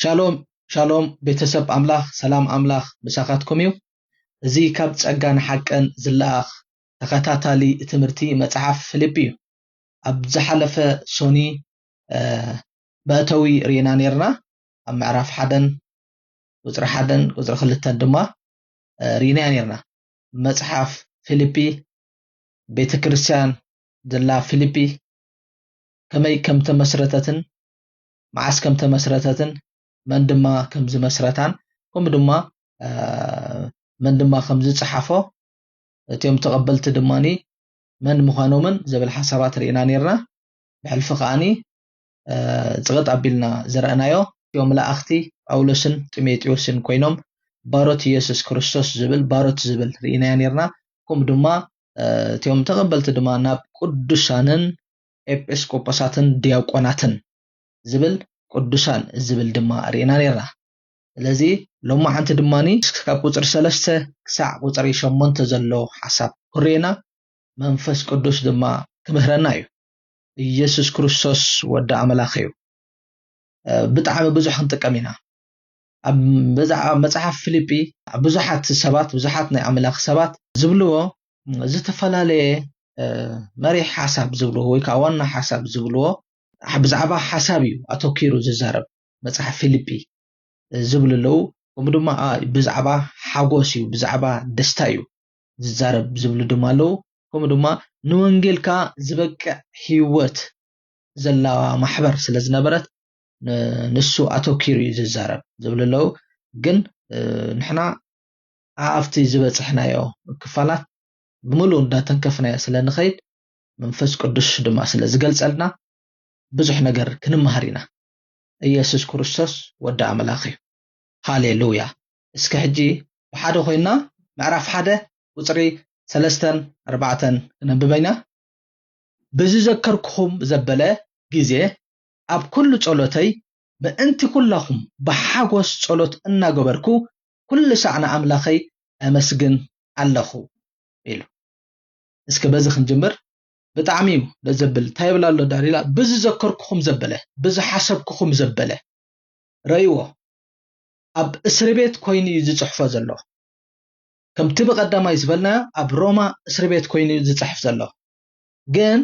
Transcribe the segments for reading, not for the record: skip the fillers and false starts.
ሻሎም ሻሎም ቤተሰብ አምላኽ ሰላም አምላኽ ብሳኻትኩም እዩ እዚ ካብ ጸጋን ሓቅን ዝለኣኽ ተኸታታሊ ትምህርቲ መጽሓፍ ፊልጵ እዩ ኣብ ዝሓለፈ ሶኒ በእተዊ ሪና ነርና ኣብ ምዕራፍ 1 ቁጽሪ 1 ቁጽሪ 2 ድማ ሪና ነርና መጽሓፍ ፊልጵ ቤተክርስቲያን ዘላ ፊልጵ ከመይ ከም ተመስረተትን ማዓስ ከም ተመስረተትን من دما كم زمسرتان كم دما من دما كم زصحفو تيوم تقبلت دماني من مخانومن زبل حسابات رينا نيرنا بحلف قاني صغط ابيلنا زرعنايو يوم لا اختي اولسن تيميتيوسن كوينوم باروت يسوع كريستوس زبل باروت زبل رينا نيرنا كم دما تيوم تقبلت دما ناب قدسانن ኤጲስቆጶሳትን ዲያቆናትን ዝብል ቅዱሳን ዝብል ድማ ሪና ነርና ስለዚ ሎማ አንተ ድማኒ ካብ ቁጽሪ 3 ክሳዕ ቁጽሪ 8 ዘሎ ሓሳብ ኩሬና መንፈስ ቅዱስ ድማ ክምህረና እዩ ኢየሱስ ክርስቶስ ወዲ አምላኽ እዩ ብጣዕሚ ብዙሕ ክንጥቀም ኢና ኣብ መጽሓፍ ፊልጵ ብዙሓት ሰባት ብዙሓት ናይ አምላኽ ሰባት ዝብልዎ ዝተፈላለየ መሪሕ ሓሳብ ዝብልዎ ወይ ከዓ ዋና ሓሳብ ዝብልዎ ብዛዕባ ሓሳብ እዩ ኣተኪሩ ዝዛረብ መጽሓፍ ፊልጵ ዝብልለው ወምድማ ብዛዕባ ሓጎስ እዩ ብዛዕባ ደስታ እዩ ዝዛረብ ዝብሉ ድማ ለው ወምድማ ንወንጌልካ ዝበቅዕ ህይወት ዘላዋ ማሕበር ስለዝነበረት ንሱ ኣተኪሩ ዝዛረብ ዝብልለው ግን ንሕና ኣፍቲ ዝበጽሕናዮ ክፋላት بملو እንዳተንከፍናያ ስለንኸይድ መንፈስ ቅዱስ ድማ ስለዝገልጸልና ብዙሕ ነገር ክንመሃር ኢና ኢየሱስ ክርስቶስ ወዲ አምላኽ እዩ ሃሌሉያ እስከ ሕጂ ብሓደ ኮይና ምዕራፍ 1 ቁጽሪ 3 4 ክንብበይና ብዝዘከርኩም ዘበለ ግዜ ኣብ ኩሉ ጸሎተይ በእንቲ ኩላኹም በሓጎስ ጸሎት እናገበርኩ ኩሉ ሰዓና አምላኸይ አመስግን ኣለኹ ኢሉ እስከ በዚህ ክንጀምር ብጣዕሚ እዩ ለዘብል ታይብላሎ ዳሪላ ብዝዘከርኩም ዘበለ ብዝሓሰብኩም ዘበለ ረይዎ ኣብ እስር ቤት ኮይኑ ዝጽሕፎ ዘሎ ከምቲ በቀዳማይ ዝበልና ኣብ ሮማ እስር ቤት ኮይኑ ዝጽሕፍ ዘሎ ግን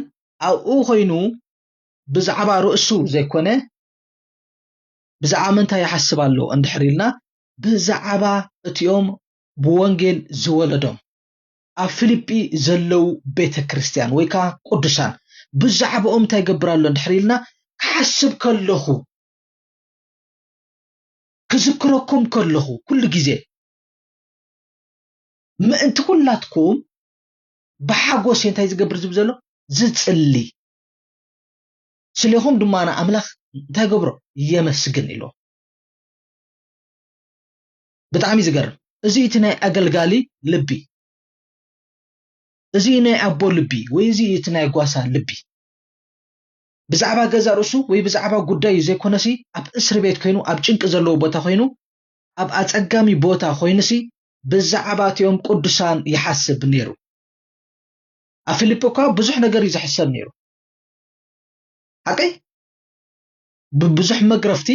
ኣብኡ ኮይኑ ብዛዕባ ርእሱ ዘይኮነ ብዛዕባ ምንታይ ይሓስብ ኣሎ እንድሕሪልና ብዛዕባ እትዮም ብወንጌል ዝወለዶም ኣብ ፊልጵ ዘለው ቤተክርስቲያን ወይካ ቅዱሳን ብዛዕባኦም እንታይ ይገብራሉ እንድሕሪልና ክሓስብ ከለኹ ክዝክረኩም ከለኹ ኩሉ ግዜ ምእንቲ ኩላትኩም ብሓጎስ እንታይ ዝገብር ዝብል ዘሎ ዝጽሊ ስለኹም ድማ አምላኽ እንታይ ገብሮ የመስግን ኢሎ ብጣዕሚ ዝገርም እዚ እቲ ናይ አገልጋሊ ልቢ እዚ ናይ አቦ ልቢ ወይ እዚ እቲ ናይ ጓሳ ልቢ ብዛዕባ ገዛ ርእሱ ወይ ብዛዕባ ጉዳይ ዘይኮነሲ ኣብ እስር ቤት ኮይኑ ኣብ ጭንቂ ዘለዎ ቦታ ኮይኑ ኣብ ኣጸጋሚ ቦታ ኮይኑሲ ብዛዕባ እትዮም ቅዱሳን ይሓስብ ነይሩ ኣብ ፊልጵ እኳ ብዙሕ ነገር ይዝሕሰብ ነይሩ ሓቀይ ብብዙሕ መግረፍቲ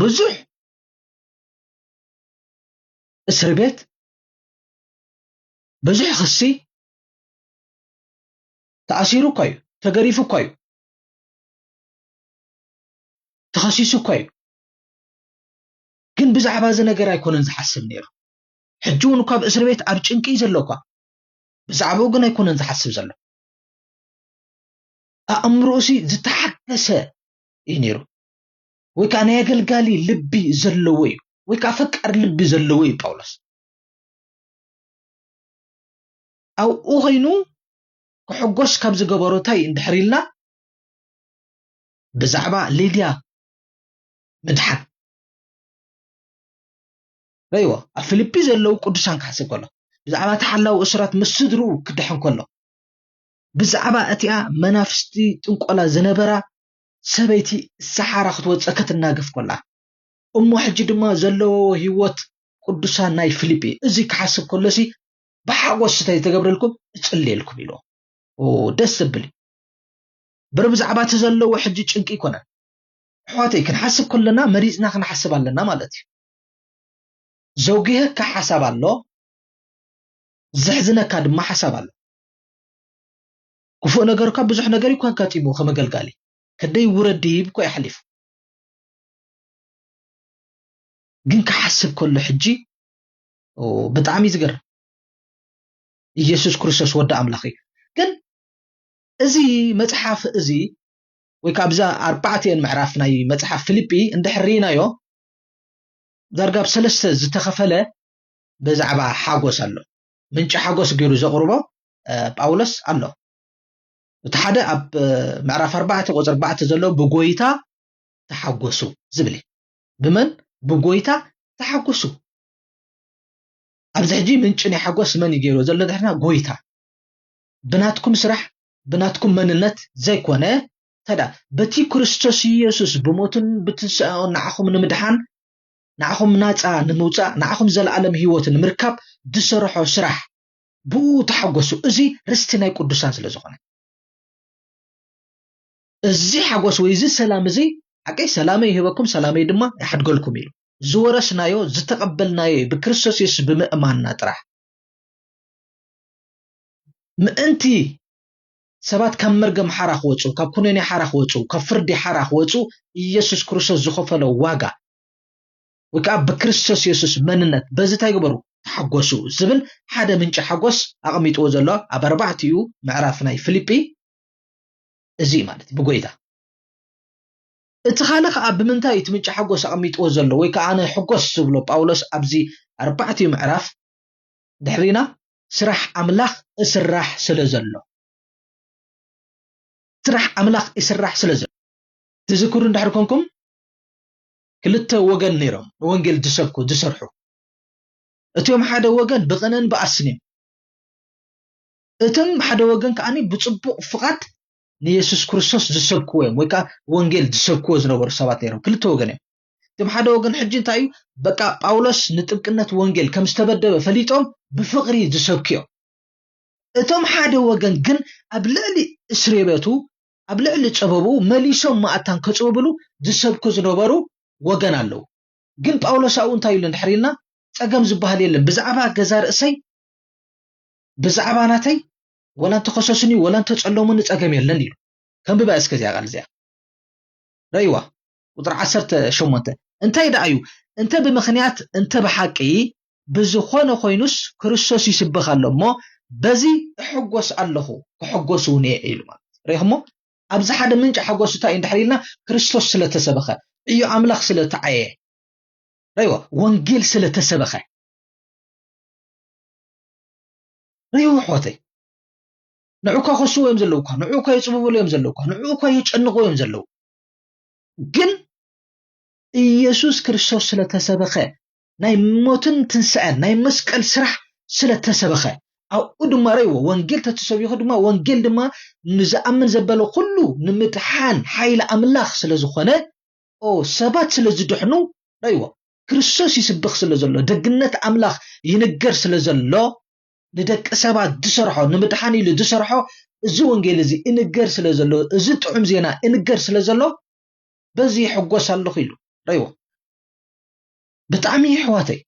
ብዙሕ እስር ቤት ብዙሕ ክሲ ተኣሲሩ ኮይኑ ተገሪፉ ኮይኑ ተኸሲሱ ኮይኑ ግን ብዛዕባ እዚ ነገር ኣይኮነን ዝሓስብ ነይሩ ሕጂ እውን እኳ እስር ቤት ኣብ ጭንቂ ዘለኳ ብዛዕባኡ ግን ኣይኮነን ዝሓስብ ዘሎ ኣእምሮሲ ዝተሓገሰ እዩ ነይሩ ወይ ከዓ ናይ አገልጋሊ ልቢ ዘለዎ እዩ ወይ ከዓ ፈቃር ልቢ ዘለዎ እዩ ጳውሎስ ኣብኡ ኮይኑ ክሕጎስ ካብ ዝገበሮታይ እንድሕሪልና ብዛዕባ ሊድያ ምድሓን ረይዋ ኣብ ፊልጵ ዘለው ቅዱሳን ክሓስብ ከሎ ብዛዕባ ተሓላው እስራት መስድሩ ክድሕን ከሎ ብዛዕባ እቲኣ መናፍስቲ ጥንቆላ ዝነበራ ሰበይቲ ሰሓራ ክትወፅእ ክትናገፍ ከላ እሞ ሕጂ ድማ ዘለዎ ህይወት ቅዱሳን ናይ ፊልጵ እዚ ክሓስብ ከሎሲ بحاجوس تاي تقبلكم تصليلكم يلو او دس بلي برب زعبات زلو حجي ጭንቂ ይኮነ حواتي كنحسب كلنا مريضنا كنحسب علينا مالتي زوجيه كحسب الله زحزنا كاد ما حسب الله كفو نجار كبزح نجاري كان كاتيمو خم قالي كدي وردي بكو يحلف جن كحسب كل حجي وبتعمي زجر يسوع كريستوس ودع أملاخي جن أزي متحف أزي ويكابزا أربعتين معرفنا متحف فيليبي عند حرينا يو درجة بسلسة زتخفله بزعبا حاجوس الله منش حاجوس جيرو زغربا باولس الله وتحدى أب معرف أربعة وزر أربعة زلوا بقويتا تحجسوا زبلي بمن بقويتا تحجسوا أبزحجي منشني حجوس من يجيرو زلوا دحنا قويتا بناتكم سرح بناتكم مننت زي كونه تدا بتي كريستوس يسوس بموتن بتسأون نعخم نمدحان نعخم ناتا نموتا نعخم زل عالم هيوت نمركب دسرحو سرح بو تحجسوا ازي رستنا يقدسان سلازخونه ازي حجوس ويزي سلام زي حقي سلامي يهبكم سلامي دما يحدقلكم يلو زورسنايو زتقبلنايو بكريستوس يسوس بمأماننا طرح مأنتي سبات كم مرقم حرخ وچو كاب كونيني حرخ وچو كاب فردي حرخ وچو يسوس كريستوس زخفلو واقع وكاب بكريستوس يسوس مننت بزتا يقبرو تحقوسو زبل حدا منش حقوس أغميت وزلو أبربعتيو معرفناي فيليبي ازي مالت بقويدا اتخالق أب منتا يتمنش حقوس أغميت وزلو ويكا أنا حقوس سبلو باولوس أبزي أربعتيو معرف دحرينا سرح أملاخ اسرح سلزلو سرح أملاخ اسرح سلزلو تذكرون دحركمكم كلتا وغن نيرم وانجل دسبكو دسرحو اتيوم حدا وغن بغنن بأسنين اتم حدا وغن كأني بصبق فقط نيسوس كريستوس دسبكو ويكا وانجل دسبكو زنبر سبات نيرم كلتا وغن اتم حدا وغن حجين تايو بقى باولوس نتبقنت وانجل كم استبدب فليتهم بفقري دسبكيو اتم حدا وغن جن أبلعلي اسريباتو أبلعلي تشبابو مليسهم ما أتان كتبابلو دسبكو زنبرو وغن اللو جن باولوس أون تايو لنحرينا تقام زبهالي يلن بزعبا جزار اسي بزعبا ناتي ولا انت خصوصني ولا انت تعلمون تقام يلن يلو كم ببا اسكت يا غالزيا ريوة وطرع عسرت شومنت انت يدعيو انت بمخنيات انت بحقي بزخون خوينوس كريستوس يسبخ الله مو بزي حقوس الله كحقوسوني إلو ريهمو أبز حدا منج حقوسو تا اندحريلنا كريستوس سلتسبخ إيو عملخ سلتعيه ريوة وانجيل سلتسبخ ريوة حوتي نعوكا خصو يمزلوكا نعوكا يصببلو يمزلوكا نعوكا يتشنقو يمزلو جن يسوس كريستوس سلتسبخ ناي موتن تنسأل ناي مسكال سرح سلتسبخ أو دما ريوة وانجيل تتسبيخ دما وانجيل دما نزأمن زبالو كله نمتحان حيل أملاخ سلزخونه أو سبات سلزدحنو ريوة كريستوس يسبخ سلزلو دقنت أملاخ ينقر سلزلو ندك سبات دسرحو نمتحاني لدسرحو زو وانجيل زي إنقر سلزلو زي طعم زينا إنقر سلزلو بزي حقوس الله خيلو ريوة بتعمي حواتي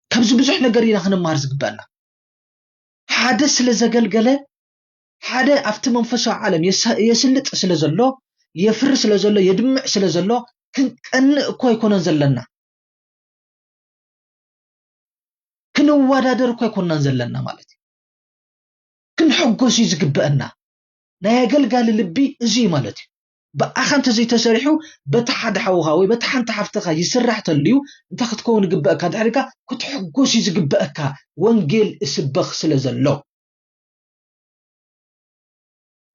كبز بزح نقرينا خنا مارزق بالنا حدا سلزقلقله حدا أفت منفسه عالم يسلط سلزلو يفر سلزلو يدمع سلزلو كن كوي يكون نزلنا كن وادادر كوي يكون نزلنا مالتي كن حقوس يزقبأنا نايقلقال اللبي زي مالتي بأخنت زي تسريحو بتحد حوهاوي بتحن تحفتخا يسرح تليو انت تكون قبأكا دحركا كنت حقوس يزقبأكا وانجيل اسبخ سلزلو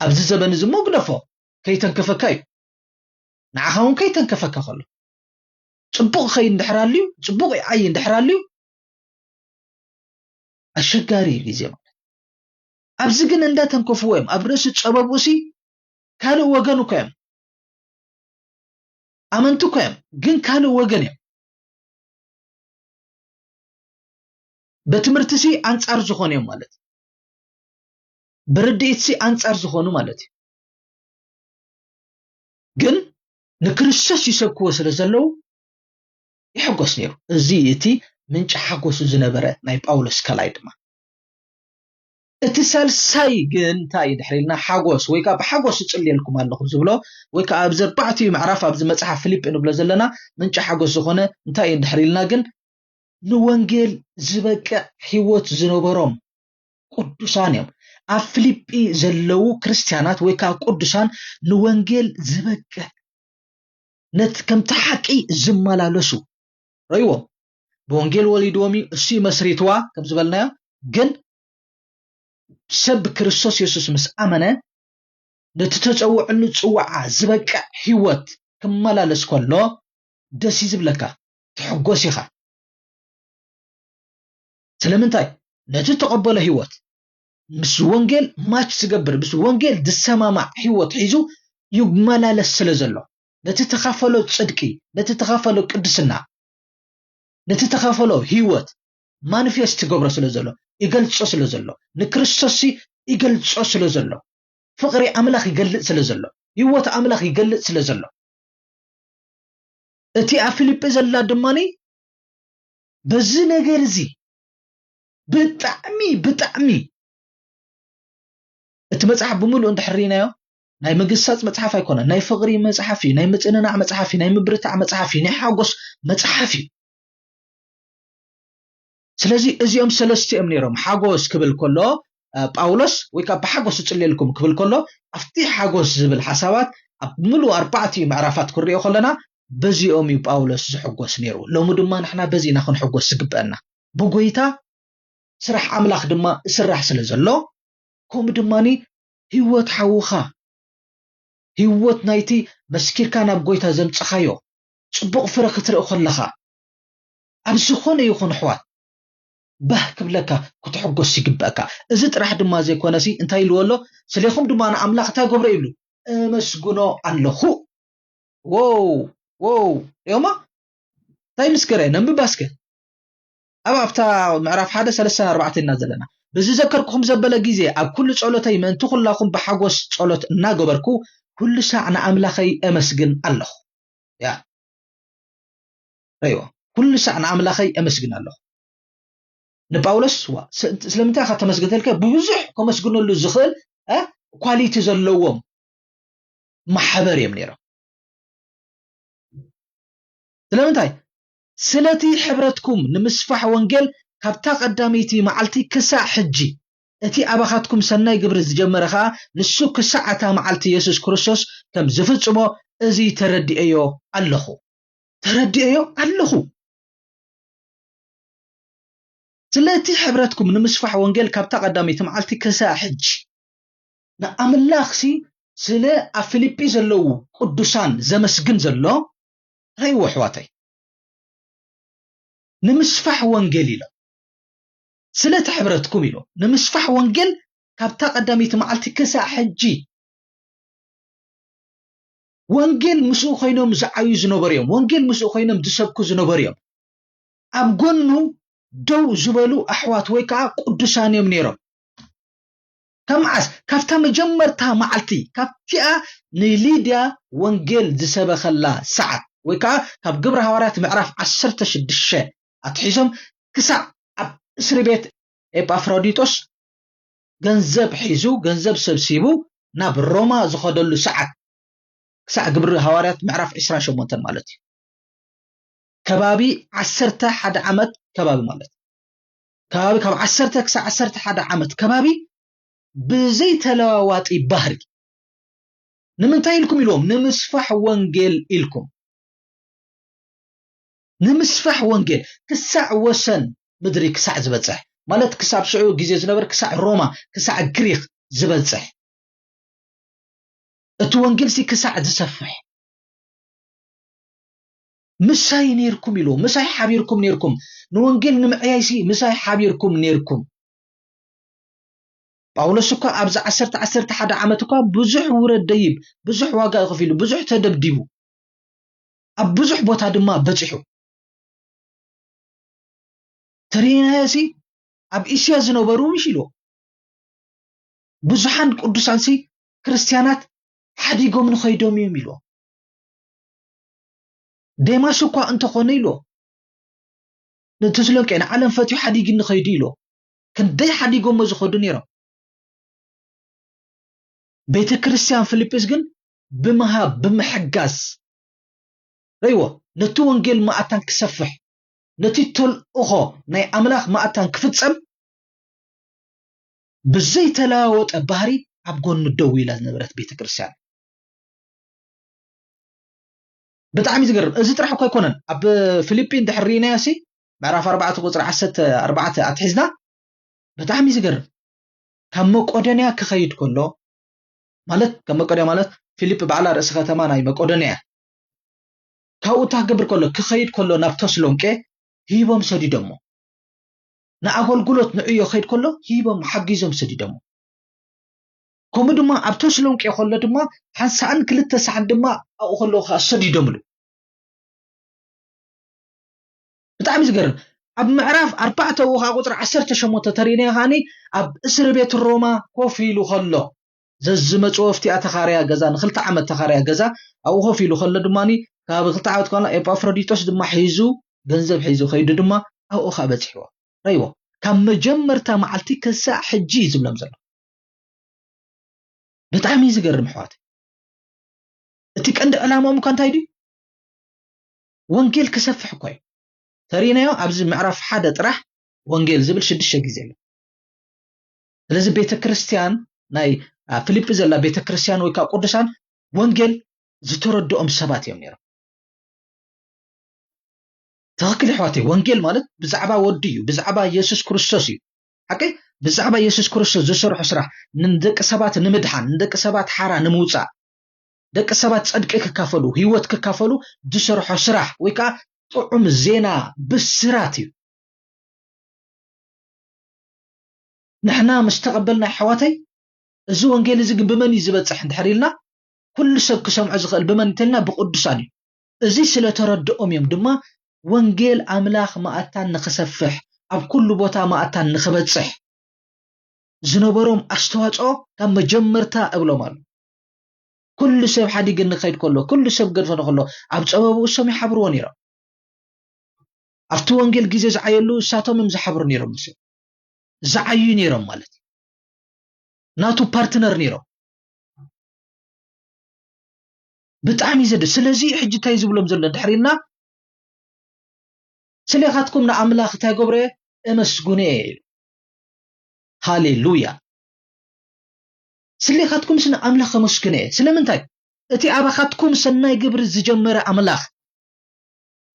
أبز الزبن زمو قنفو كي تنكفكاي نعهون كي تنكفكا خلو صبوغ خي ندحراليو صبوغ عي ندحراليو الشقاري بيزي مال أبز قن اندا تنكفوهم أبرس تصببوسي كانوا وغنو كيم أمنتو كيم قن كانوا وغنيم بتمرتسي أنصار زخونيم مالت برديتسي أنصار زخونو مالتي ግን ንክርስቶስ ይሰብክዎ ስለዘለው ይሕጎስ ነይሩ እዚ እቲ ምንጭ ሓጎሱ ዝነበረ ናይ ጳውሎስ ከላይ ድማ እቲ ሳልሳይ ግን እንታይ ድሕሪልና ሓጎስ ወይ ከዓ ብሓጎስ ጽልየልኩም ኣለኹ ዝብሎ ወይ ከዓ ኣብ ዘርባዕቲ ምዕራፍ ኣብ መጽሓፍ ፊልጵ ንብሎ ዘለና ምንጭ ሓጎስ ዝኾነ እንታይ ድሕሪልና ግን ንወንጌል ዝበቅዕ ህይወት ዝነበሮም ቅዱሳን እዮም ኣብ ፊልጵ ዘለው ክርስቲያናት ወይ ከዓ ቅዱሳን ንወንጌል ዝበቅዕ ነት ከምቲ ሓቂ ዝመላለሱ ረይዎ ብወንጌል ወሊድዎም እሱ መስሪትዋ ከም ዝበልናዮ ግን ሰብ ክርስቶስ ኢየሱስ ምስ ኣመነ ነቲ ተፀውዕሉ ጽዋዓ ዝበቅዕ ህይወት ክመላለስ ከሎ ደስ ይዝብለካ ትሕጎስ ኢኻ ስለምንታይ ነቲ ተቀበለ ህይወት ምስ ወንጌል ማች ዝገብር ምስ ወንጌል ዝሰማማዕ ህይወት ሒዙ ይመላለስ ስለዘሎ ነቲ ተኻፈሎ ጽድቂ ነቲ ተኻፈሎ ቅድስና ነቲ ተኻፈሎ ህይወት ማኒፌስት ገብሮ ስለዘሎ ይገልጾ ስለዘሎ ንክርስቶስ ይገልጾ ስለዘሎ ፍቅሪ ኣምላኽ ይገልጽ ስለዘሎ ህይወት ኣምላኽ ይገልጽ ስለዘሎ እቲ ኣብ ፊልጵ ዘላ ድማኒ በዚ ነገር እዚ ብጣዕሚ እቲ መጽሓፍ ብምሉእ እንድሕሪናዮ ናይ መንግስታት መጽሓፍ ኣይኮነ ናይ ፍቅሪ መጽሓፍ ናይ ምጽንናዕ መጽሓፍ ናይ ምብርታዕ መጽሓፍ ናይ ሓጎስ መጽሓፍ ስለዚ እዚኦም ሰለስቲኦም ነይሮም ሓጎስ ክብል ከሎ ጳውሎስ ወይ ከዓ ብሓጎስ ጽልየልኩም ክብል ከሎ ኣብቲ ሓጎስ ዝብል ሓሳባት ኣብ ምሉእ ኣርባዕቲ ምዕራፋት ክሪኦ ከለና በዚኦም ጳውሎስ ዝሕጎስ ነይሩ ሎሙ ድማ ንሕና በዚና ክንሕጎስ ዝግበአና ብጎይታ ስራሕ ኣምላኽ ድማ ስራሕ ስለዘሎ ከምኡ ድማኒ ህይወት ሓውኻ ህይወት ናይቲ መስኪርካ ናብ ጎይታ ዘምጽኻዮ ጽቡቕ ፍረ ክትርኢ ከለኻ ኣብ ዝኾነ ይኹን ኣሕዋት ባህ ክብለካ ክትሕጎስ ይግበአካ እዚ ጥራሕ ድማ ዘይኮነሲ እንታይ ኢልዎ ስለኹም ድማ ንኣምላኽ እንታይ ገብሮ ይብሉ መስግኖ ኣለኹ ዋው yoማ እንታይ ምስከረ ነንብባስከ ኣብታ ምዕራፍ 1:34 እና ዘለና በዚ ዘከርኩም ዘበለ ግዜ ኣብ ኩሉ ጸሎተይ ምእንቲ ኩላኩም ብሓጎስ ጸሎት እናገበርኩ ኩሉ ሰዓት ንኣምላኸይ ኣመስግን ኣለኹ ያ ረይዎ ኩሉ ሰዓት ንኣምላኸይ ኣመስግን ኣለኹ ንጳውሎስ ስለምንታይ ካ ተመስግተልከ ብብዙሕ ከመስግነሉ ዝኽእል ኳሊቲ ዘለዎም ማሕበር እዮም ነይሮም ስለምንታይ ስለቲ ሕብረትኩም ንምስፋሕ ወንጌል ካብታ ቀዳመይቲ መዓልቲ ክሳዕ ሕጂ እቲ ኣባኻትኩም ሰናይ ግብሪ ዝጀመረኻ ንሱ ክሳዕታ መዓልቲ ኢየሱስ ክርስቶስ ከም ዝፍጽሞ እዚ ተረዲአዮ ኣለኹ ስለቲ ሕብረትኩም ንምስፋሕ ወንጌል ካብታ ቀዳመይቲ መዓልቲ ክሳዕ ሕጂ ንኣምላኽሲ ስለ ኣብ ፊልጵ ዘለው ቅዱሳን ዘመስግን ዘሎ ረይዎ ኣሕዋተይ ንምስፋሕ ወንጌል ኢሎ ስለቲ ሕብረትኩም ኢሎ ንምስፋሕ ወንጌል ካብታ ቀዳመይቲ መዓልቲ ክሳዕ ሕጂ ወንጌል ምስኡ ኮይኖም ዝዓዩ ዝነበሩ እዮም ወንጌል ምስኡ ኮይኖም ዝሰብኩ ዝነበሩ እዮም ኣብ ጎኑ ደው ዝበሉ ኣሕዋት ወይ ከዓ ቅዱሳን እዮም ነይሮም ከምዓስ ካብታ መጀመርታ መዓልቲ ካብቲኣ ንሊድያ ወንጌል ዝሰበኸላ ሰዓት ወይ ከዓ ካብ ግብረ ሐዋርያት ምዕራፍ 16 ኣትሒዞም ክሳዕ ኣብ እስር ቤት ኤጳፍሮዲጦስ ገንዘብ ሒዙ ገንዘብ ሰብሲቡ ናብ ሮማ ዝኸደሉ ሰዓት ክሳዕ ግብረ ሐዋርያት ምዕራፍ 28 ማለት እዩ ከባቢ 11 ዓመት ከባቢ ማለት ከባቢ ካብ 10 ክሳዕ 11 ዓመት ከባቢ ብዘይ ተለዋዋጢ ባህሪ ንምንታይ ኢልኩም ኢሎም ንምስፋሕ ወንጌል ኢልኩም ንምስፋሕ ወንጌል ክሳዕ ወሰን ምድሪ ክሳዕ ዝበጽሕ ማለት ክሳብ ሽዑ ግዜ ዝነበር ክሳዕ ሮማ ክሳዕ ግሪክ ዝበጽሕ እቲ ወንጌል ሲ ክሳዕ ዝሰፍሕ ምሳይ ነርኩም ኢሎ ምሳይ ሓቢርኩም ነርኩም ንወንጌል ንምዕያይሲ ምሳይ ሓቢርኩም ነርኩም ጳውሎስ እኮ ኣብዛ 11 ዓመት እኮ ብዙሕ ውረድ ደይብ ብዙሕ ዋጋ ይኸፊሉ ብዙሕ ተደብዲቡ ኣብ ብዙሕ ቦታ ድማ በጽሑ ተሪናሲ ኣብ እስያ ዝነበሩ ምሽሎ ብዙሓን ቅዱሳንሲ ክርስቲያናት ሓዲጎም ንኸይዶም እዮም ኢሎ ዴማስ እኳ እንተኾነ ኢሎ ንተስሎንቄ ንዓለም ፈትዩ ሓዲግ ንኸይዱ ኢሎ ክንደይ ሓዲጎም ዝኸዱ ነይሮም ቤተ ክርስቲያን ፊልጵስ ግን ብምሃብ ብምሕጋዝ ረይዎ ነቲ ወንጌል ማእታን ክሰፍሕ ነቲ ተልእኾ ናይ ኣምላኽ ማእታን ክፍጸም ብዘይ ተለዋወጠ ባህሪ ኣብ ጎኑ ደው ኢላ ዝነበረት ቤተ ክርስቲያን ብጣዕሚ ዝገርም እዚ ጥራሕ እኮ ኣይኮነን ኣብ ፊልጵን ድሕሪናያሲ ምዕራፍ 4 ቁጽሪ 14 ኣትሒዝና ብጣዕሚ ዝገርም ካብ መቆዶንያ ክኸይድ ከሎ ማለት ከም መቆዶንያ ማለት ፊልጵ ባዕላ ርእሰ ከተማ ናይ መቆዶንያ ካብኡ ታገብር ከሎ ክኸይድ ከሎ ናብ ተስሎንቄ ሂቦም ሰዲዶሞ ንኣገልግሎት ንዕዮ ኸይድ ከሎ ሂቦም ሓጊዞም ሰዲዶሞ ከምኡ ድማ ኣብ ተስሎንቄ ከሎ ድማ ሓንሳኣን ክልተ ሰዓት ድማ ኣብኡ ከሎ ሰዲዶምሉ ብጣዕሚ ዝገርም ኣብ ምዕራፍ 4 ቁጽሪ 18 ተሪና ኻኒ ኣብ እስር ቤት ሮማ ኮፍ ኢሉ ከሎ ዘዝመጽ ወፍቲኣ ተኻርያ ገዛ ንኽልተ ዓመት ተኻርያ ገዛ ኣብኡ ኮፍ ኢሉ ከሎ ድማኒ ካብ ክልተ ዓመት ከሎ ኤጳፍሮዲጦስ ድማ ሒዙ ገንዘብ ሒዙ ኸይዱ ድማ ኣብኡ በጽሕዎ ረይዎ ካብ መጀመርታ መዓልቲ ክሳዕ ሕጂ ዝብሎም ዘሎ ብጣዕሚ ዝገርም ሕዋት እቲ ቀንዲ ዕላማኦም እኳ እንታይ ድዩ ወንጌል ክሰፍሕ እኳ እዩ ተሪናዮ ኣብዚ ምዕራፍ 1 ጥራሕ ወንጌል ዝብል 6 ግዜ ኣሎ ስለዚ ቤተ ክርስቲያን ናይ ፊልጵ ዘላ ቤተ ክርስቲያን ወይ ከዓ ቅዱሳን ወንጌል ዝተረድኦም ሰባት እዮም ነይሮም ተኸክል ሕዋተይ ወንጌል ማለት ብዛዕባ ወዲ እዩ ብዛዕባ ኢየሱስ ክርስቶስ እዩ ሓቂ ብዛዕባ ኢየሱስ ክርስቶስ ዝሰርሖ ስራሕ ንደቂ ሰባት ንምድሓን ንደቂ ሰባት ሓራ ንምውፃእ ደቂ ሰባት ጽድቂ ክካፈሉ ህይወት ክካፈሉ ዝሰርሖ ስራሕ ወይ ከዓ ጥዑም ዜና ብስራት እዩ ንሕና ምስተቀበልና ሕዋተይ እዚ ወንጌል እዚ ግን ብመን ይዝበጽሕ እንድሕሪልና ኩሉ ሰብ ክሰምዖ ዝኽእል ብመን እንተልና ብቅዱሳን እዩ እዚ ስለተረድኦም እዮም ድማ ወንጌል ኣምላኽ ማእታን ንኽሰፍሕ ኣብ ኩሉ ቦታ ማእታን ንኽበጽሕ ዝነበሮም ኣስተዋጽኦ ካብ መጀመርታ እብሎም ኣሉ ኩሉ ሰብ ሓዲግ ንኸይድ ከሎ ኩሉ ሰብ ገድፈነ ከሎ ኣብ ጸበቡ እሶም ይሓብርዎ ነይሮም ኣብቲ ወንጌል ግዜ ዝዓየሉ እሳቶም ዝሓብሩ ነይሮም ምስ ዝዓዩ ነይሮም ማለት ናቱ ፓርትነር ነይሮም ብጣዕሚ ዘደ ስለዚ ሕጂ ታይ ዝብሎም ዘሎ ድሕሪና ስለኻትኩም ንኣምላኽ ታይ ገብረ እመስጉኔ ሃሌሉያ ስለኻትኩም ስነ ኣምላኽ እመስጉኔ ስለምንታይ እቲ ኣባኻትኩም ሰናይ ግብሪ ዝጀመረ ኣምላኽ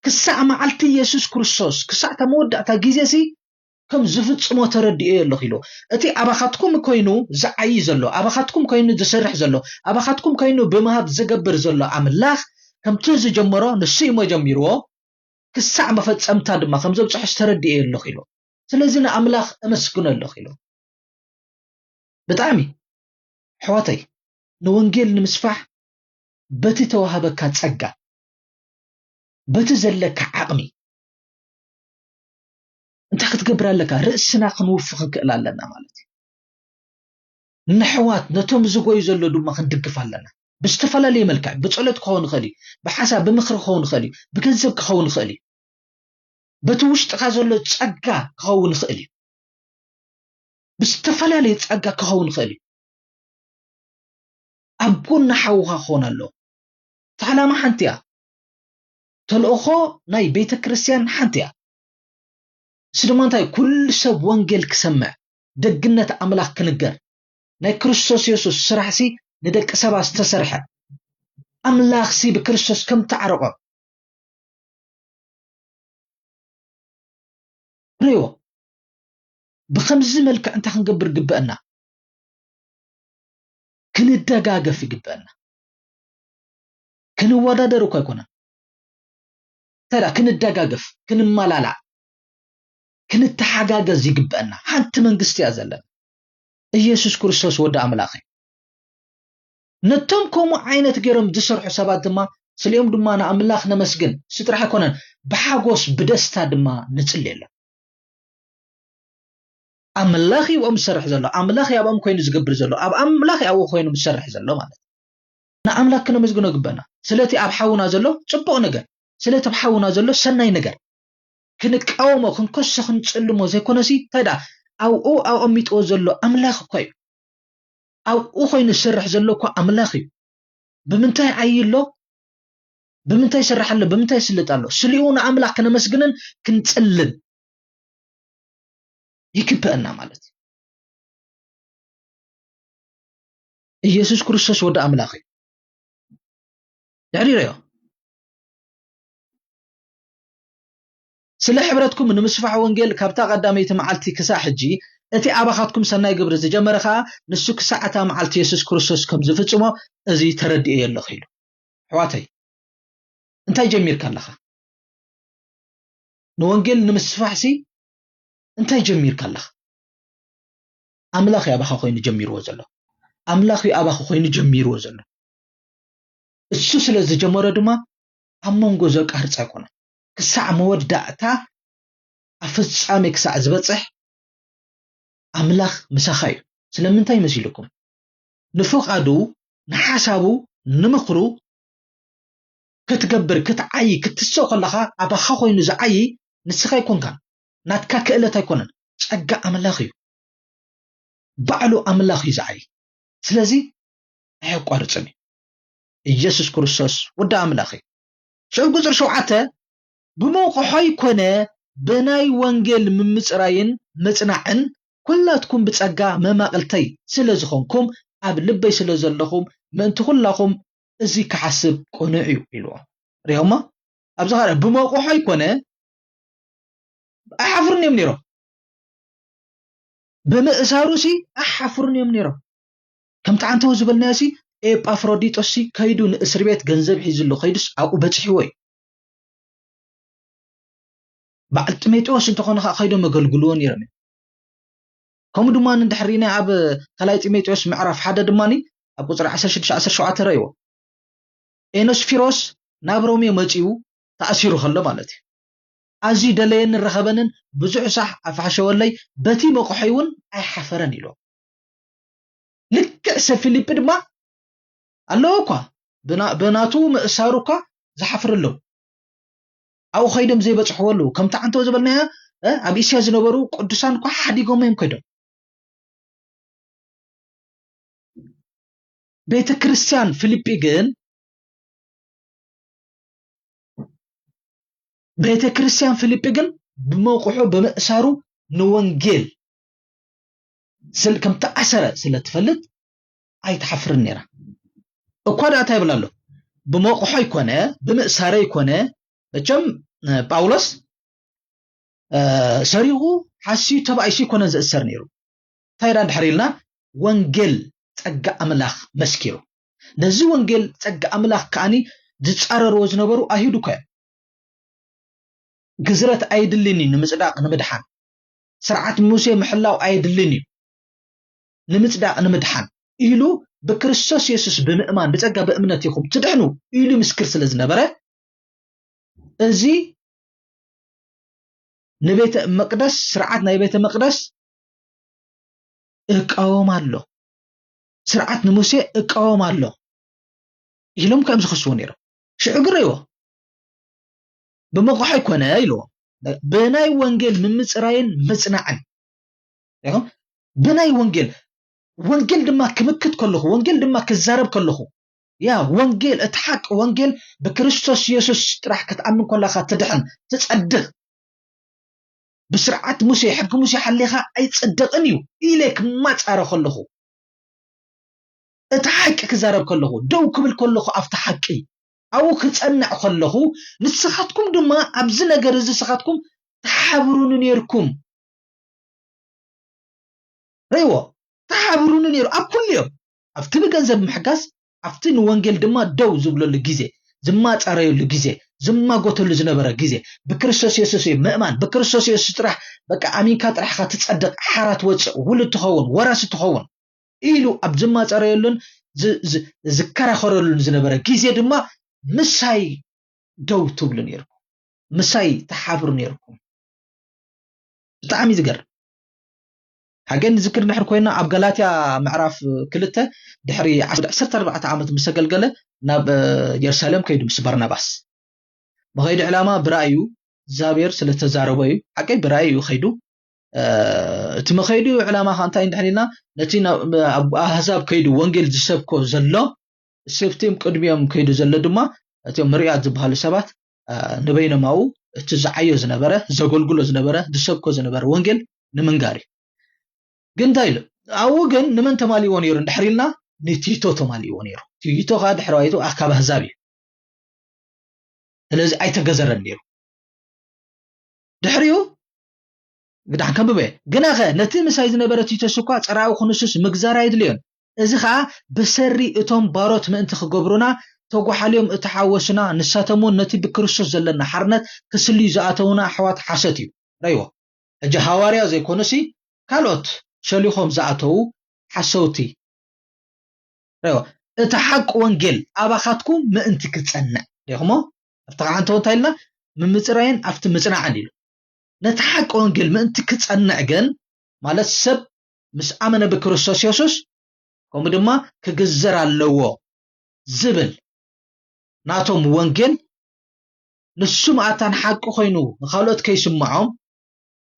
ክሳዕ መዓልቲ ኢየሱስ ክርስቶስ ክሳዕ ተመወዳእታ ግዜሲ ከም ዝፍጽሞ ተረድኡ ኣለኹ ኢሉ እቲ ኣባኻትኩም ኮይኑ ዝዓይ ዘሎ ኣባኻትኩም ኮይኑ ዝሰርሕ ዘሎ ኣባኻትኩም ኮይኑ ብምሃብ ዝገብር ዘሎ ኣምላኽ ከምቲ ዝጀመሮ ንሱ መጀሚርዎ ክሳዕ መፈጸምታ ድማ ከም ዘብጽሕ ተረድኡ ኣለኹ ኢሉ ስለዚ ንኣምላኽ እመስግኖ ኣለኹ ኢሉ ብጣዕሚ ሕዋተይ ንወንጌል ንምስፋሕ በቲ ተዋሃበካ ጸጋ በቲ ዘለካ ዓቕሚ እንታይ ክትገብር ኣለካ ርእስና ክንውፍኽ ክእል ኣለና ማለት እዩ ንሕዋት ነቶም ዝጎዩ ዘሎ ድማ ክንድግፍ ኣለና ብዝተፈላለየ መልክዕ ብጸሎት ክኸውን ይኽእል ብሓሳብ ብምኽሪ ክኸውን ይኽእል ብገንዘብ ክኸውን ይኽእል በቲ ውሽጥካ ዘሎ ጸጋ ክኸውን ይኽእል ብዝተፈላለየ ጸጋ ክኸውን ይኽእል ኣብ ጎና ሓውኻ ክኸውን ኣሎ ተዓላማ ሓንቲ እያ ተልእኾ ናይ ቤተ ክርስቲያን ሓንቲ እያ ስድማ እንታይ ኩሉ ሰብ ወንጌል ክሰምዕ ደግነት ኣምላኽ ክንገር ናይ ክርስቶስ ኢየሱስ ስራሕሲ ንደቂ ሰባት ዝተሰርሐ ኣምላኽሲ ብክርስቶስ ከም ተዓረቆ ሪዮ ብኸምዚ መልክዕ እንታይ ክንገብር ግበአና ክንደጋገፍ ይግበአና ክንወዳደር እኮ ኣይኮነን ተራ ክንደጋገፍ ክንመላላዕ ክንተሓጋገዝ ይግበአና ሓንቲ መንግስቲ እያ ዘለና ኢየሱስ ክርስቶስ ወዲ ኣምላኽ ነቶም ከምኡ ዓይነት ገይሮም ዝሰርሑ ሰባት ድማ ስሊኦም ድማ ንኣምላኽ ነመስግን ስጥራሕ ኣይኮነን ብሓጎስ ብደስታ ድማ ንጽልየላ ኣምላኽ ይኦም ዝሰርሕ ዘሎ ኣምላኽ ያቦም ኮይኑ ዝገብር ዘሎ ኣብ ኣምላኽ ያቦ ኮይኑ ዝሰርሕ ዘሎ ማለት ንኣምላኽ ክነመስግኖ ግበአና ስለቲ ኣብ ሓውና ዘሎ ጽቡቕ ነገር ስለተብሓውና ዘሎ ሰናይ ነገር ክንቃወሞ ክንከሶ ክንጽልሞ ዘይኮነሲ ታይዳ ኣብኡ ኣሚጥዎ ዘሎ ኣምላኽ እኮ እዩ ኣብኡ ኮይኑ ዝሰርሕ ዘሎ እኮ ኣምላኽ እዩ ብምንታይ ዓይሎ ብምንታይ ይሰርሕ ኣሎ ብምንታይ ይስልጥ ኣሎ ስሊኡ ንኣምላኽ ከነመስግንን ክንጽልን ይክበአና ማለት ኢየሱስ ክርስቶስ ወደ ኣምላኽ እዩ ድሕሪረዮ ስለ ሕብረትኩም ንምስፋሕ ወንጌል ካብታ ቀዳመይቲ መዓልቲ ክሳብ ሕጂ እቲ ኣባኻትኩም ሰናይ ግብሪ ዝጀመረ ከዓ ንሱ ክሳዕታ መዓልቲ ኢየሱስ ክርስቶስ ከም ዝፍጽሞ እዚ ተረዲእ የለኹ ኢሉ ሕዋተይ እንታይ ጀሚርካ ኣለኻ ንወንጌል ንምስፋሕሲ እንታይ ጀሚርካ ኣለኻ ኣምላኽ ኣባኻ ኮይኑ ጀሚርዎ ዘሎ ኣምላኽ ኣባኻ ኮይኑ ጀሚርዎ ዘሎ እሱ ስለ ዝጀመረ ድማ ኣብ መንጎ ዘቃርጽ ኣይኮነን ክሳዕ መወዳእታ ኣፍጻሜ ክሳዕ ዝበጽሕ ኣምላኽ ምሳኻ እዩ ስለምንታይ መሲልኩም ንፍቓዱ ንሓሳቡ ንምኽሩ ክትገብር ክትዓይ ክትስቕ ከለኻ ኣባኻ ኮይኑ ዝዓይ ንስኻ ይኮንካን ናትካ ክእለት ኣይኮነን ጸጋ ኣምላኽ እዩ ባዕሉ ኣምላኽ እዩ ዝዓይ ስለዚ ኣይቋርጽን ኢየሱስ ክርስቶስ ወዲ ኣምላኽ እዩ ሽዑ ቁጽሪ 7 ብመውቕሖይ ኮነ ብናይ ወንጌል ምምጽራይን መጽናዕን ኩላትኩም ብጸጋ መማቕልተይ ስለ ዝኾንኩም ኣብ ልበይ ስለ ዘለኹም ምእንቲ ኩላኹም እዚ ክሓስብ ቁኑዕ እዩ ኢልዎ ሪኦማ ኣብዚ ኸ ብመውቕሖይ ኮነ ኣሓፍርን እዮም ነይሮም ብምእሳሩሲ ኣሓፍርን እዮም ነይሮም ከምቲ ዓንተው ዝበልናዮሲ ኤጳፍሮዲጦስ ከይዱ ንእስር ቤት ገንዘብ ሒዝሉ ከይዱስ ኣብኡ በጽሒዎ እዩ በዓል ጢሞቴዎስ እንተኾነ ከይዶም ኣገልግልዎ ነይሮም ከምኡ ድማ እንድሕሪና ኣብ ካልኣይ ጢሞቴዎስ ምዕራፍ 1 ድማኒ ኣብ ቁጽሪ 16-17 ረእይዎ ኤኖስፊሮስ ናብ ሮሜ መጺኡ ተኣሲሩ ከሎ ማለት እዩ ኣዝዩ ደለየን ረኸበንን ብዙሕ ሳሕ ኣፋሕሸወለይ በቲ መቑሖይ እውን ኣይሓፈረን ኢሎ ልክዕ ሰብ ፊሊጵ ድማ ኣለዎ እኳ ብናቱ ምእሳሩ እኳ ዝሓፍርሎ ኣብኡ ከይዶም ዘይበጽሕወሉ ከምቲ ዓንተው ዝበልናያ ኣብ እስያ ዝነበሩ ቅዱሳን እኳ ሓዲጎም እዮም ከይዶም ቤተ ክርስቲያን ፊሊጵ ግን ብመውቅሑ ብምእሳሩ ንወንጌል ከም ተኣሰረ ስለትፈልጥ ኣይተሓፍርን ነይራ እኳ ዳታ ይብላ ኣሎ ብመውቅሖ ይኮነ ብምእሳረ ይኮነ መቸም ጳውሎስ ሰሪቑ ሓሲዩ ተባይሱ ይኮነ ዝእሰር ነይሩ ታይዳ ድሕሪልና ወንጌል ጸጋ ኣምላኽ መስኪሩ ነዚ ወንጌል ጸጋ ኣምላኽ ከኣኒ ዝጻረርዎ ዝነበሩ ኣይሁድ እኮ ግዝረት ኣይድልኒ ንምጽዳቕ ንምድሓን ስርዓት ሙሴ ምሕላው ኣይድልኒ ንምጽዳቕ ንምድሓን ኢሉ በክርስቶስ ኢየሱስ ብምእማን በጸጋ በእምነት ይኹም ትድሕኑ ኢሉ ምስክር ስለ ዝነበረ እዚ ንቤተ መቅደስ ስርዓት ናይ ቤተ መቅደስ እቃወም ኣሎ ስርዓት ንሙሴ እቃወም ኣሎ ኢሎም ከም ዝኸስዎ ነይሮም ሽዑ ግረይዎ ብመቑሖ ይኮነ ኢልዎ ብናይ ወንጌል ምምጽራይን መጽናዕን ያው ብናይ ወንጌል ድማ ክምክት ከለኹ ወንጌል ድማ ክዛረብ ከለኹ ያ ወንጌል እትሓቅ ወንጌል በክርስቶስ ኢየሱስ ጥራሕ ክትኣምን ከለኻ ትድሕን ትጸድቕ ብስርዓት ሙሴ ሕጊ ሙሴ ሓሊኻ ኣይጸድቕን እዩ ኢለ ክማጻረ ከለኹ እትሓቅ ክዛረብ ከለኹ ደው ክብል ከለኹ ኣብቲ ሓቂ ኣብኡ ክጸንዕ ከለኹ ንስኻትኩም ድማ ኣብዚ ነገር እዚ ንስኻትኩም ተሓብሩን ነርኩም ረይዎ ተሓብሩን ነይሩ ኣብ ኩሉ እዮም ኣብቲ ብገንዘብ ምሕጋዝ ኣብቲ ንወንጌል ድማ ደው ዝብለሉ ግዜ ዝማጻረየሉ ግዜ ዝማጎተሉ ዝነበረ ግዜ በክርስቶስ ኢየሱስ ምእማን በክርስቶስ ኢየሱስ ጥራሕ በቃ ኣሚንካ ጥራሕካ ትጸድቕ ሓራት ወጽእ ውሉድ ትኸውን ወራሲ ትኸውን ኢሉ ኣብ ዝማጻረየሉን ዝከራኸረሉን ዝነበረ ግዜ ድማ ምሳይ ደው ትብሉ ነርኩም ምሳይ ተሓብሩ ነርኩም ብጣዕሚ ዝገርም ሓገን ዝክር ድሕር ኮይና ኣብ ገላትያ ምዕራፍ 2 ድሕሪ 14 ዓመት ምስ ተገልገለ ናብ ኢየሩሳሌም ከይዱ ምስ ባርናባስ بخيد علامة برأيو زابير سلتزاربوي حكي برأيو خيدو تمخيدو علامة خانتين دحرينا نتينا أحزاب كيدو وانجيل جسبكو زلو سيفتيم قدميهم كيدو زلو دما اتيوم مريات زبهالو سبات نبين ماو تزعيو زنبره زغلغلو زنبره دسبكو زنبره وانجيل نمنغاري قندايلو او جن نمن تمالي ونيرو دحريلنا نتيتو تمالي ونيرو تيتو غاد حرايتو احكاب احزابي ስለዚህ ኣይተገዘረን ነይሩ ድሕሪኡ ግዳን ከንብበ ግናኸ ነቲ ምሳይ ዝነበረ ቲቶስ እኳ ፀራዊ ኩንሱስ ምግዛር ኣይድልዮን እዚ ከዓ ብሰሪ እቶም ባሮት ምእንቲ ክገብሩና ተጓሓልዮም እተሓወስና ንሳተሙን ነቲ ብክርስቶስ ዘለና ሓርነት ክስልዩ ዝኣተውና ኣሕዋት ሓሰት እዩ ረይዎ እጂ ሃዋርያ ዘይኮነሲ ካልኦት ሸሊኾም ዝኣተው ሓሰውቲ ረይዎ እቲ ሓቂ ወንጌል ኣባኻትኩም ምእንቲ ክጸንዕ ዲኹሞ افتقعنت وانتايلنا من مصراين افت مصنعن يلو نتحق وانجيل من انت كتصنع جن مالت سب مس امن بكريستوس يسوس كوم دما كغزر اللو زبل ناتوم وانجيل نسوم اتان حق خوينو مخالوت كيسمعهم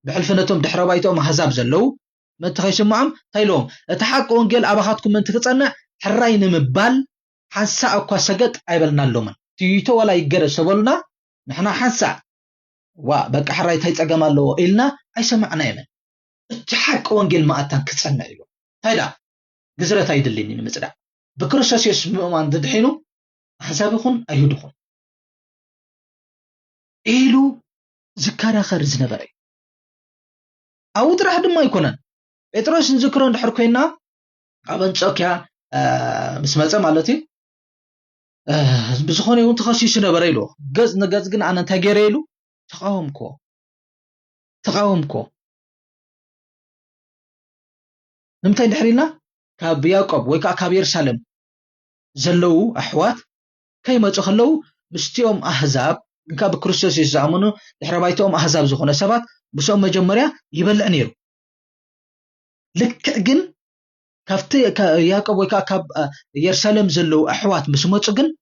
بحلفنتهم دحربايتهم حزاب زلو من تخيسمعهم تايلوم نتحق وانجيل اباخاتكم من تكتصنع حراين مبال حسا اكو سغت ايبلنا لومن تيتو ولا يجرس سبلنا نحنا حنسع وبقى حرايت هيصقم الله إلنا أي سمعنا يمن الحق وانجيل ما أتان كتصنع له هيدا جزرة هيدلني نمصدا بكريستوس يسوع ما ندحينو حسابكم أيهودكم إيلو ذكر آخر زنبري أو ترى حد ما يكونن بطرس نذكرون دحر كوينا أبن صوكيا مسمعة مالتي بزخونه يوم تخصيص نبريلو جز نجز جن أنا تجريلو تقاومكو نمتين دحرينا كابياقب ويكا كابير سالم زلو أحوات كيما تخلو مستيوم أحزاب كاب كريستوس يزعمونو دحربايتهم أحزاب زخونه سبات بسوم مجمريا يبلع نيرو لك جن كافتي ياقب ويكا كاب يرسالم زلو أحوات مسموت جن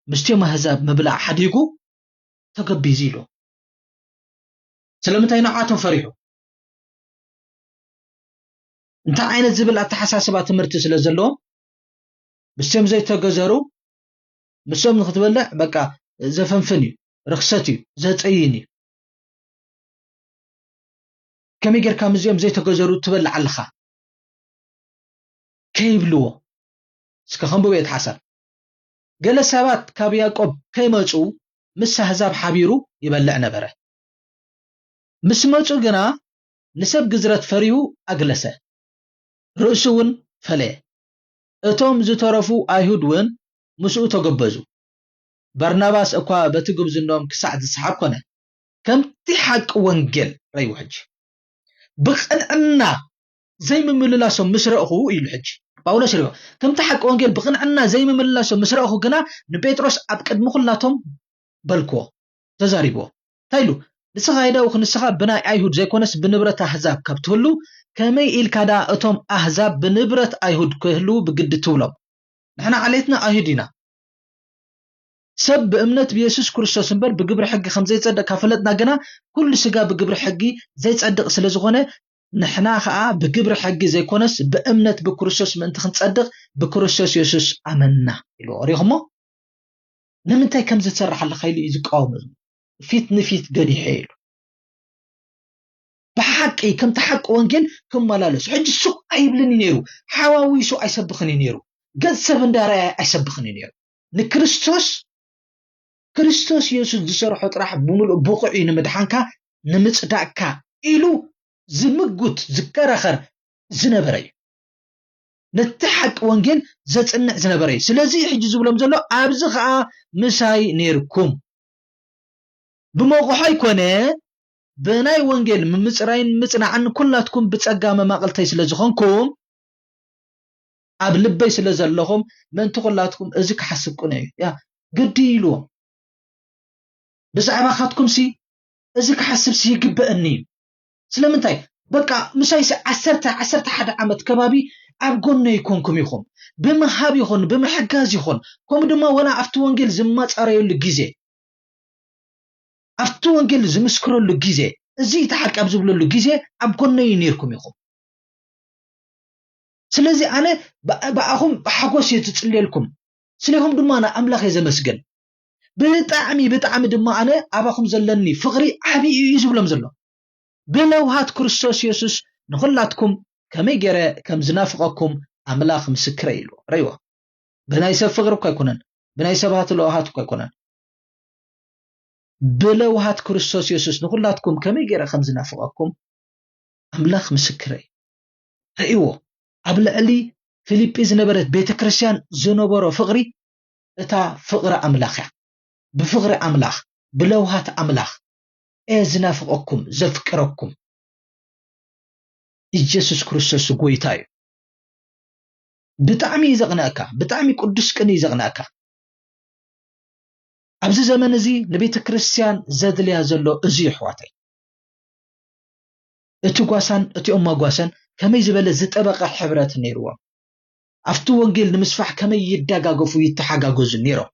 مستيوم أحزاب مبلع حديقو تقبي زيلو سلامتين عاتم فريحو انت عين الزبل التحساسبات مرتس لزلو مستيوم زي تقزرو مستيوم نختبلع بقى زفنفني رخصتي زتعيني كم يقر كامزيوم زي تقزرو تبلع الخا كيبلو سكخنبو يتحسن قال سابات كابياقوب كيماچو مس حزاب حبيرو يبلع نبره مسماچو غنا نسب غزرت فريو اغلسه رؤسون فله اتوم زترفو ايهود ون مسو تغبزو برناباس اكوا بتغبزنوم كسعد صحاب كونه كم تحق وانجيل رايو حج بقنعنا زي ممللاسو مسرقو يلو حج باولوس ريو كم تحق وانجيل بقنعنا زي ممللاسو مسرقو غنا نبيتروس ابقدم خلاتهم بلكو تزاريبو تايلو نسخايدا وخنسخا بنا ايهود زيكونس بنبرت احزاب كبتولو كمي الكادا اتوم احزاب بنبرت ايهود كهلو بقد تولو نحنا عليتنا ايهودينا سب بامنت بيسوس كريستوس انبر بقبر حقي خمزه يصدق كفلتنا غنا كل سغا بقبر حقي زي تصدق سلازغونه نحنا خا بقبر حقي زيكونس بامنت بكريستوس من تخنصدق بكريستوس يسوس امنا يلو ريخمو نمنتاي كم زتسرح الخيل يزقاوم فيت نفيت قدي حيل بحقي كم تحق وانجل كم ملالس حج السوق ايبلني نيرو حواوي سو ايسبخني نيرو قد سبن دار ايسبخني نيرو كريستوس يسوع زسرحو طرح بملء بوقعي نمدحانكا نمصداكا إلو زمغوت زكرخر زنبري نتحق وانجل زصنع زنبري سلازي حج زبلم زلو ابزخا مساي نيركم بموقعي كونه بناي وانجيل من مصراين مصنعن كلاتكم بصقا مماقلتي سلازخونكم اب لبي سلازلهم من تقلاتكم ازي كحسبكم يا قديلو بزعما خاتكم سي ازي كحسب سي يقبئني سلامنتاي بقى مسايس 10 حدا عمت كبابي اب غنه يكونكم يخون بمحاب يخون بمحجاز يخون كوم دما ولا افت وانجيل زما صاريو لغيزه ኣብቲ ወንጌል ዝምስክረሉ ግዜ እዚ ተሓቀብ ዝብለሉ ግዜ ኣብ ጎነይ ነርኩም ኢኹም ስለዚ ኣነ ብኣኹም ብሓጎስ የትጽልየልኩም ስለኹም ድማ ኣምላኽ የዘመስግን ብጣዕሚ ድማ ኣነ ኣባኹም ዘለኒ ፍቕሪ ዓቢ እዩ ዝብሎም ዘሎ ብለውሃት ክርስቶስ ኢየሱስ ንኹላትኩም ከመይ ገይረ ከም ዝናፍቐኩም ኣምላኽ ምስክረ ኢሉ ረይዎ ብናይ ሰብ ፍቕሪ እኮ ኣይኮነን ብናይ ሰባት ለውሃት እኮ ኣይኮነን ብለውሃት ክርስቶስ ኢየሱስ ንኹላትኩም ከመይ ገይረ ከም ዝናፍቐኩም ኣምላኽ ምስክረ ረይዎ ኣብ ልዕሊ ፊልጵ ዝነበረት ቤተክርስትያን ዝነበሮ ፍቕሪ እታ ፍቕሪ ኣምላኽ እያ ብፍቕሪ ኣምላኽ ብለውሃት ኣምላኽ ዝናፍቐኩም ዘፍቅረኩም ኢየሱስ ክርስቶስ ጎይታ እዩ ብጣዕሚ ዘቕናእካ ብጣዕሚ ቅዱስ ቅኒ ዘቕናእካ ኣብዚ ዘመን እዚ ንቤተ ክርስቲያን ዘድልያ ዘሎ እዚ ይሕዋተይ እቲ ጓሳን እቲ ጓሳን ከመይ ዝበለ ዝጠበቐ ሕብረት ነይርዎም ኣብቲ ወንጌል ንምስፋሕ ከመይ ይደጋገፉ ይተሓጋገዙ ነይሮም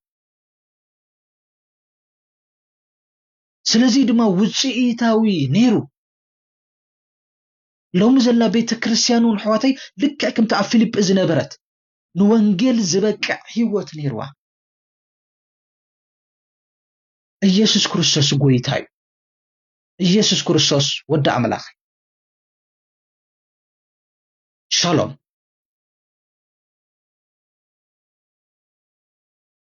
ስለዚ ድማ ውጽኢታዊ ነይሩ ሎሚ ዘላ ቤተ ክርስቲያኑን ሕዋተይ ልክዕ ከምቲ ኣብ ፊልጵ ዝነበረት ንወንጌል ዝበቅዕ ህይወት ነይርዋ ኢየሱስ ክርስቶስ ጎይታ እዩ ኢየሱስ ክርስቶስ ወዲ ኣምላኽ ሻሎም